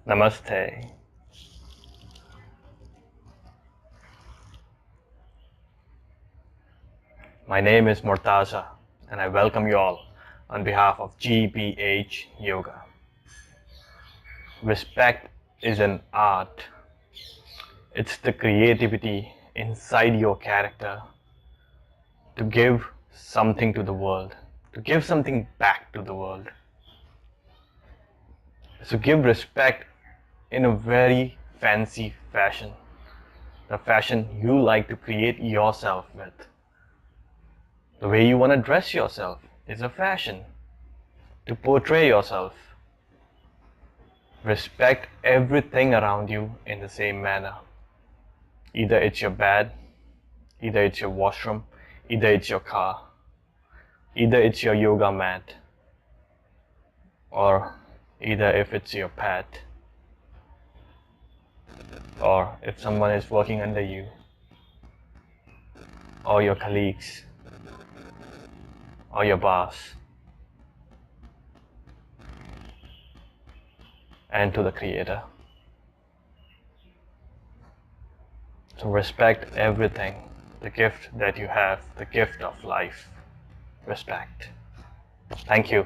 Namaste. My name is Murtaza and I welcome you all on behalf of GBH Yoga. Respect is an art. It's the creativity inside your character to give something to the world, to give something back to the world. So give respect in a very fancy fashion, the fashion you like to create yourself with. The way you want to dress yourself is a fashion to portray yourself. Respect everything around you in the same manner. Either it's your bed, either it's your washroom, either it's your car, either it's your yoga mat, or either if it's your pet, or if someone is working under you, or your colleagues, or your boss, and to the Creator. So respect everything, the gift that you have, the gift of life. Respect. Thank you.